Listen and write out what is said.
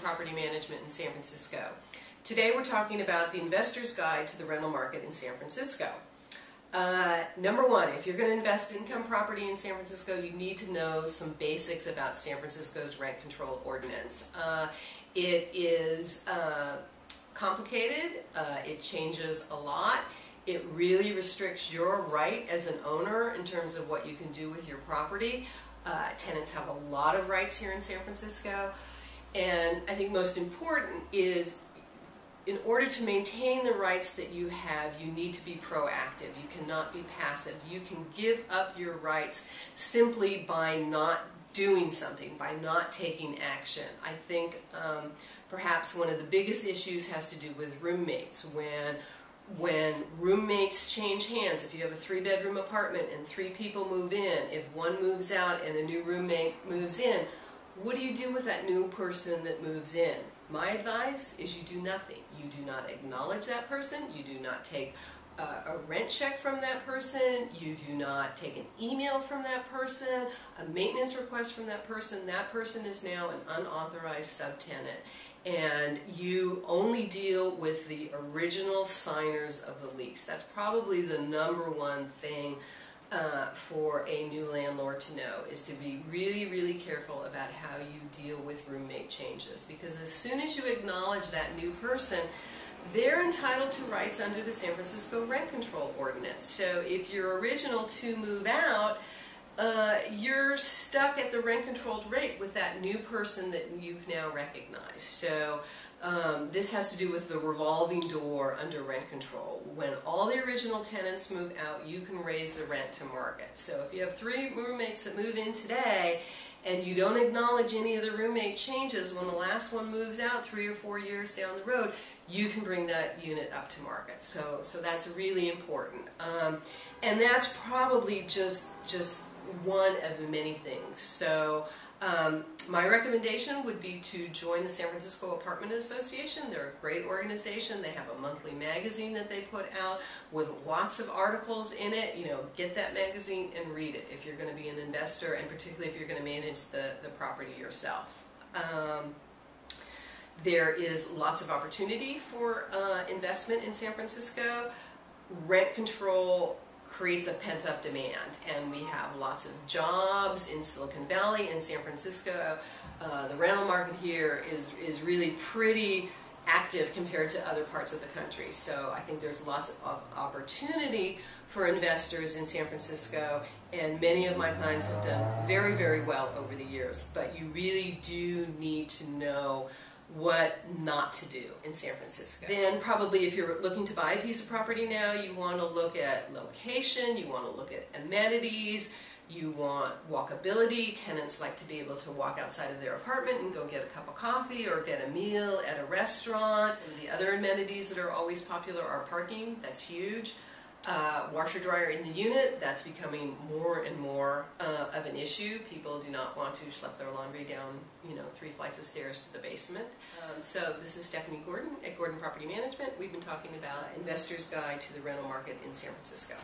Property Management in San Francisco. Today we're talking about the Investor's Guide to the Rental Market in San Francisco. Number one, if you're going to invest income property in San Francisco, you need to know some basics about San Francisco's rent control ordinance. It is complicated, it changes a lot. It really restricts your right as an owner in terms of what you can do with your property. Tenants have a lot of rights here in San Francisco, and I think most important is, in order to maintain the rights that you have, you need to be proactive. You cannot be passive. You can give up your rights simply by not doing something, by not taking action. I think perhaps one of the biggest issues has to do with roommates. When roommates change hands, if you have a 3-bedroom apartment and 3 people move in, if one moves out and a new roommate moves in, what do you do with that new person that moves in? My advice is you do nothing. You do not acknowledge that person, you do not take a rent check from that person, you do not take an email from that person, a maintenance request from that person. That person is now an unauthorized subtenant, and you only deal with the original signers of the lease. That's probably the number one thing for a new landlord to know, is to be really, really careful about how you deal with roommate changes, because as soon as you acknowledge that new person, they're entitled to rights under the San Francisco rent control ordinance. So if your original 2 move out, you're stuck at the rent controlled rate with that new person that you've now recognized. So this has to do with the revolving door under rent control. When all the original tenants move out, you can raise the rent to market. So if you have 3 roommates that move in today and you don't acknowledge any of the roommate changes, when the last one moves out 3 or 4 years down the road, you can bring that unit up to market. So that's really important. And that's probably just one of the many things. So my recommendation would be to join the San Francisco Apartment Association. They're a great organization. They have a monthly magazine that they put out with lots of articles in it. You know, get that magazine and read it if you're going to be an investor, and particularly if you're going to manage the property yourself. There is lots of opportunity for investment in San Francisco. Rent control creates a pent-up demand, and we have lots of jobs in Silicon Valley and San Francisco. The rental market here is really pretty active compared to other parts of the country, so I think there's lots of opportunity for investors in San Francisco, and many of my clients have done very, very well over the years. But you really do need to know what not to do in San Francisco. Then probably if you're looking to buy a piece of property now, you want to look at location, you want to look at amenities, you want walkability. Tenants like to be able to walk outside of their apartment and go get a cup of coffee or get a meal at a restaurant. And the other amenities that are always popular are parking. That's huge. Washer dryer in the unit, that's becoming more and more of an issue. People do not want to schlep their laundry down, 3 flights of stairs to the basement. So this is Stephanie Gordon at Gordon Property Management. We've been talking about Investor's Guide to the Rental Market in San Francisco.